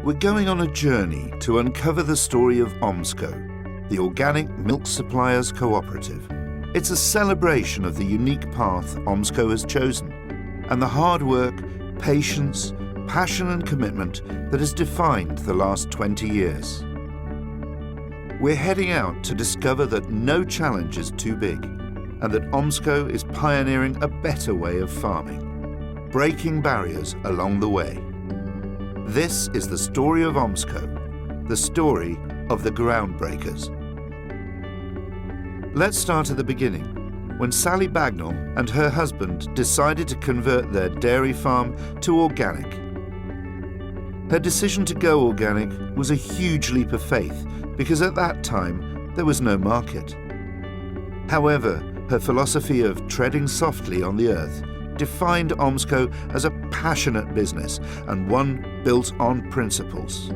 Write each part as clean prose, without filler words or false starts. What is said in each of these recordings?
We're going on a journey to uncover the story of OMSCo, the Organic Milk Suppliers Cooperative. It's a celebration of the unique path OMSCo has chosen and the hard work, patience, passion and commitment that has defined the last 20 years. We're heading out to discover that no challenge is too big and that OMSCo is pioneering a better way of farming, breaking barriers along the way. This is the story of OMSCo, the story of the groundbreakers. Let's start at the beginning, when Sally Bagnall and her husband decided to convert their dairy farm to organic. Her decision to go organic was a huge leap of faith because at that time there was no market. However, her philosophy of treading softly on the earth defined OMSCo as a passionate business and one built on principles.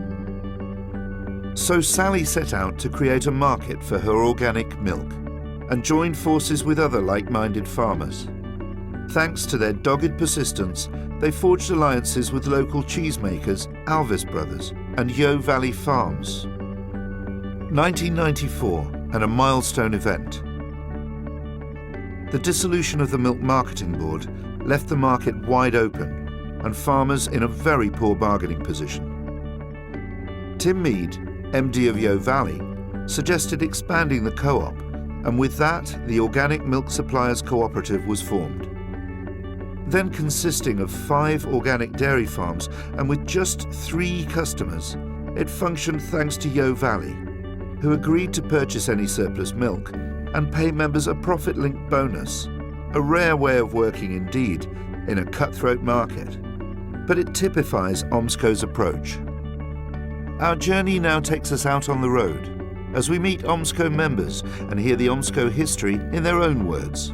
So Sally set out to create a market for her organic milk and joined forces with other like-minded farmers. Thanks to their dogged persistence, they forged alliances with local cheesemakers Alvis Brothers and Yo Valley Farms. 1994 and a milestone event. The dissolution of the Milk Marketing Board left the market wide open and farmers in a very poor bargaining position. Tim Mead, MD of Yo Valley, suggested expanding the co-op, and with that, the Organic Milk Suppliers Cooperative was formed. Then consisting of 5 organic dairy farms and with just 3 customers, it functioned thanks to Yo Valley, who agreed to purchase any surplus milk and pay members a profit-linked bonus, a rare way of working indeed in a cutthroat market. But it typifies OMSCo's approach. Our journey now takes us out on the road as we meet OMSCo members and hear the OMSCo history in their own words.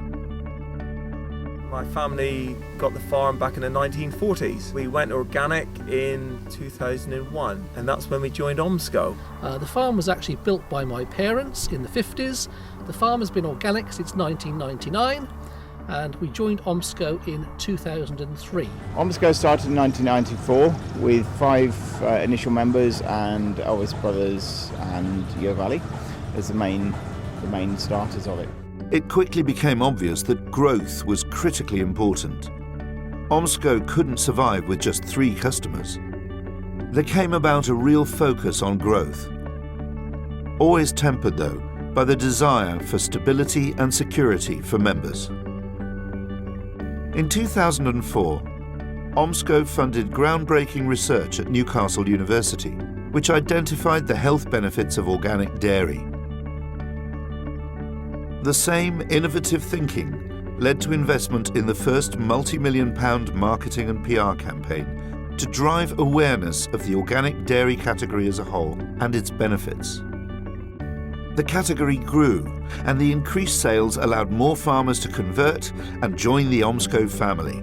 My family got the farm back in the 1940s. We went organic in 2001 and that's when we joined OMSCo. The farm was actually built by my parents in the 50s. The farm has been organic since 1999 and we joined OMSCo in 2003. OMSCo started in 1994 with 5 initial members and Alvis Brothers and Yo Valley as the main starters of it. It quickly became obvious that growth was critically important. OMSCo couldn't survive with just 3 customers. There came about a real focus on growth, always tempered though by the desire for stability and security for members. In 2004, OMSCo funded groundbreaking research at Newcastle University, which identified the health benefits of organic dairy. The same innovative thinking led to investment in the first multi-million-pound marketing and PR campaign to drive awareness of the organic dairy category as a whole and its benefits. The category grew, and the increased sales allowed more farmers to convert and join the OMSCo family.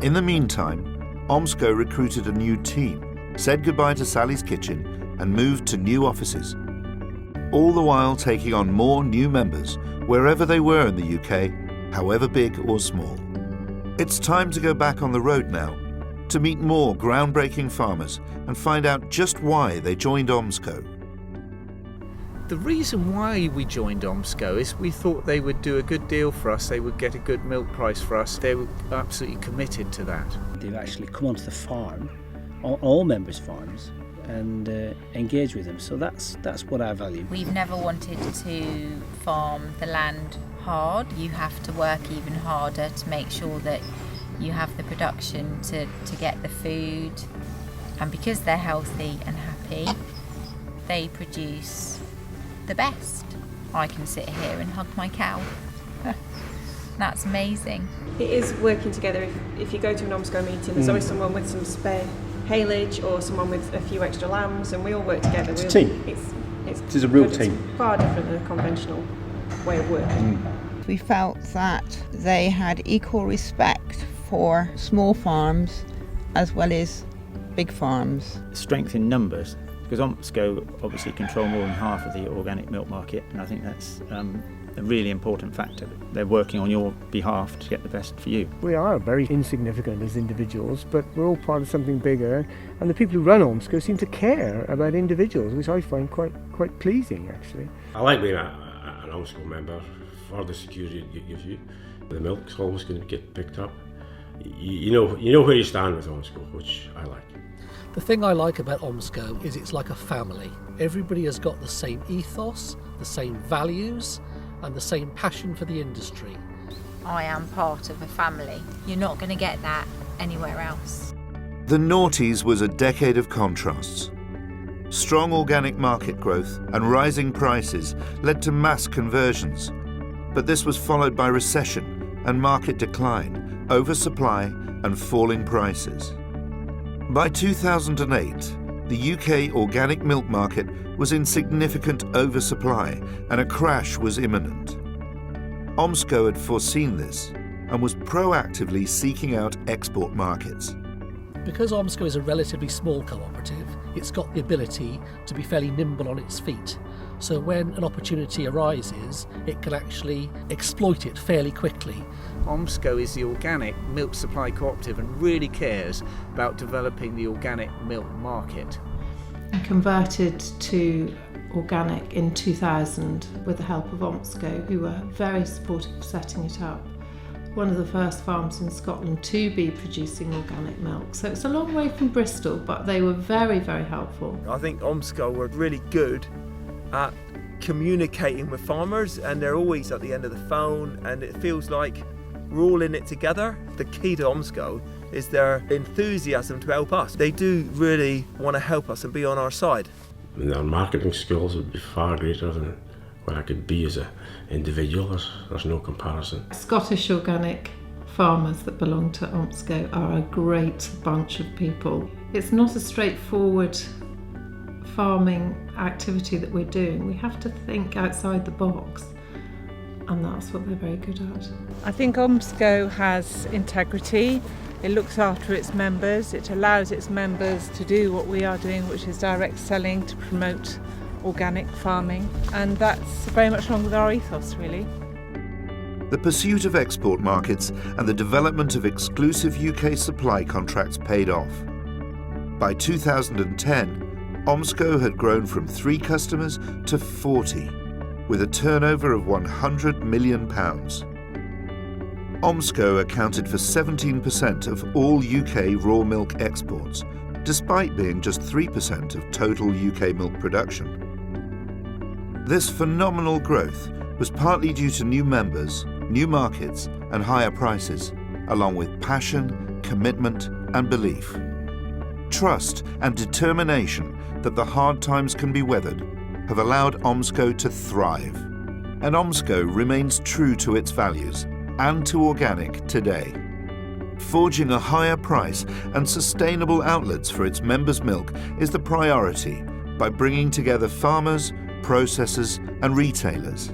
In the meantime, OMSCo recruited a new team, said goodbye to Sally's Kitchen, and moved to new offices, all the while taking on more new members wherever they were in the UK, however big or small. It's time to go back on the road now, to meet more groundbreaking farmers and find out just why they joined OMSCo. The reason why we joined OMSCo is we thought they would do a good deal for us, they would get a good milk price for us, they were absolutely committed to that. They've actually come onto the farm, all members' farms, and engage with them, so that's what I value. We've never wanted to farm the land hard. You have to work even harder to make sure that you have the production to get the food, and because they're healthy and happy, they produce the best. I can sit here and hug my cow. That's amazing. It is working together. If you go to an OMSCo meeting, there's always someone with some spare haylage or someone with a few extra lambs, and we all work together. It's a team. It is a real team. It's far different than a conventional way of working. We felt that they had equal respect for small farms as well as big farms. Strength in numbers, because OMSCo obviously control more than half of the organic milk market, and I think that's a really important factor. They're working on your behalf to get the best for you. We are very insignificant as individuals, but we're all part of something bigger, and the people who run OMSCo seem to care about individuals, which I find quite pleasing, actually. I like being an OMSCo member for the security it gives you. The milk's always going to get picked up. You know where you stand with OMSCo, which I like. The thing I like about OMSCo is it's like a family. Everybody has got the same ethos, the same values, and the same passion for the industry. I am part of a family. You're not going to get that anywhere else. The naughties was a decade of contrasts. Strong organic market growth and rising prices led to mass conversions, but this was followed by recession and market decline, oversupply and falling prices. By 2008, the UK organic milk market was in significant oversupply and a crash was imminent. OMSCo had foreseen this and was proactively seeking out export markets. Because OMSCo is a relatively small cooperative, it's got the ability to be fairly nimble on its feet. So when an opportunity arises, it can actually exploit it fairly quickly. OMSCo is the organic milk supply cooperative and really cares about developing the organic milk market. I converted to organic in 2000 with the help of OMSCo, who were very supportive of setting it up. One of the first farms in Scotland to be producing organic milk. So it's a long way from Bristol, but they were very, very helpful. I think OMSCo were really good at communicating with farmers, and they're always at the end of the phone, and it feels like we're all in it together. The key to OMSCo is their enthusiasm to help us. They do really want to help us and be on our side. And their marketing skills would be far greater than what I could be as an individual. There's no comparison. Scottish organic farmers that belong to OMSCo are a great bunch of people. It's not a straightforward farming activity that we're doing. We have to think outside the box, and that's what they're very good at. I think OMSCo has integrity. It looks after its members. It allows its members to do what we are doing, which is direct selling to promote organic farming, and that's very much along with our ethos, really. The pursuit of export markets and the development of exclusive UK supply contracts paid off. By 2010, OMSCo had grown from 3 customers to 40, with a turnover of £100 million. OMSCo accounted for 17% of all UK raw milk exports, despite being just 3% of total UK milk production. This phenomenal growth was partly due to new members, new markets and higher prices, along with passion, commitment and belief. Trust and determination that the hard times can be weathered have allowed OMSCo to thrive. And OMSCo remains true to its values and to organic today. Forging a higher price and sustainable outlets for its members' milk is the priority by bringing together farmers, processors and retailers.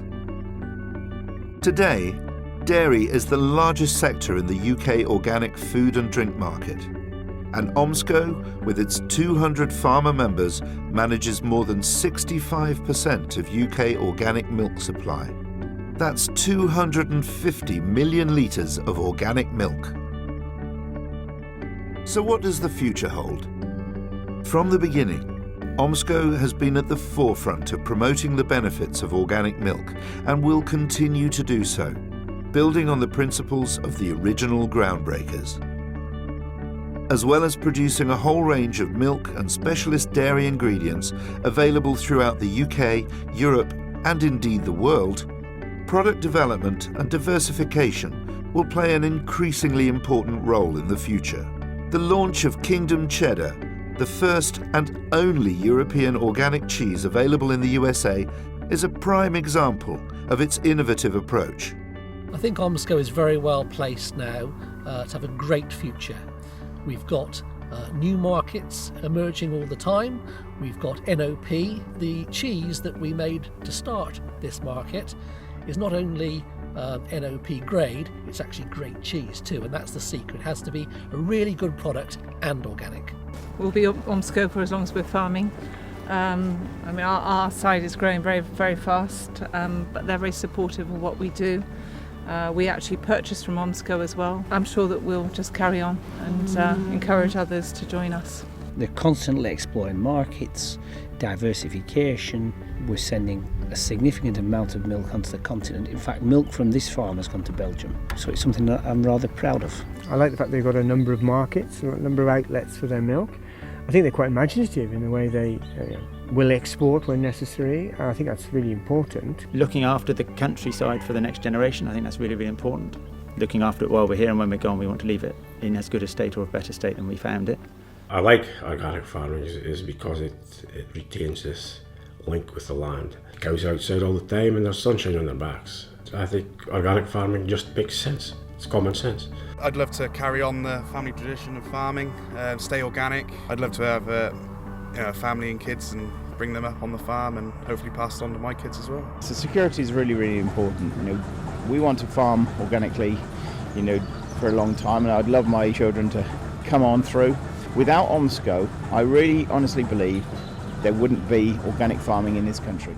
Today, dairy is the largest sector in the UK organic food and drink market. And OMSCo, with its 200 farmer members, manages more than 65% of UK organic milk supply. That's 250 million litres of organic milk. So what does the future hold? From the beginning, OMSCo has been at the forefront of promoting the benefits of organic milk and will continue to do so, building on the principles of the original groundbreakers. As well as producing a whole range of milk and specialist dairy ingredients available throughout the UK, Europe and indeed the world, product development and diversification will play an increasingly important role in the future. The launch of Kingdom Cheddar, the first and only European organic cheese available in the USA, is a prime example of its innovative approach. I think OMSCo is very well placed now to have a great future. We've got new markets emerging all the time. We've got NOP. The cheese that we made to start this market is not only NOP grade, it's actually great cheese too, and that's the secret. It has to be a really good product and organic. We'll be OMSCo for as long as we're farming, I mean, our side is growing very, very fast, but they're very supportive of what we do. We actually purchase from OMSCo as well. I'm sure that we'll just carry on and encourage others to join us. They're constantly exploring markets, diversification. We're sending a significant amount of milk onto the continent. In fact, milk from this farm has gone to Belgium, so it's something that I'm rather proud of. I like the fact they've got a number of markets, a number of outlets for their milk. I think they're quite imaginative in the way they will export when necessary. I think that's really important. Looking after the countryside for the next generation, I think that's really, really important. Looking after it while we're here, and when we're gone, we want to leave it in as good a state or a better state than we found it. I like organic farming is because it retains this link with the land. Cows are outside all the time and there's sunshine on their backs. I think organic farming just makes sense. It's common sense. I'd love to carry on the family tradition of farming, stay organic. I'd love to have a family and kids and bring them up on the farm and hopefully pass it on to my kids as well. So security is really, really important. We want to farm organically, for a long time, and I'd love my children to come on through. Without OMSCo, I really honestly believe there wouldn't be organic farming in this country.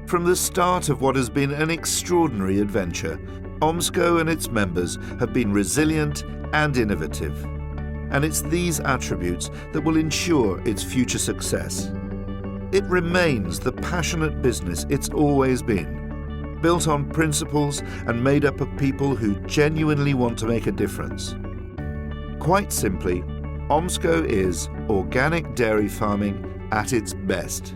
From the start of what has been an extraordinary adventure, OMSCo and its members have been resilient and innovative. And it's these attributes that will ensure its future success. It remains the passionate business it's always been, built on principles and made up of people who genuinely want to make a difference. Quite simply, OMSCo is organic dairy farming at its best.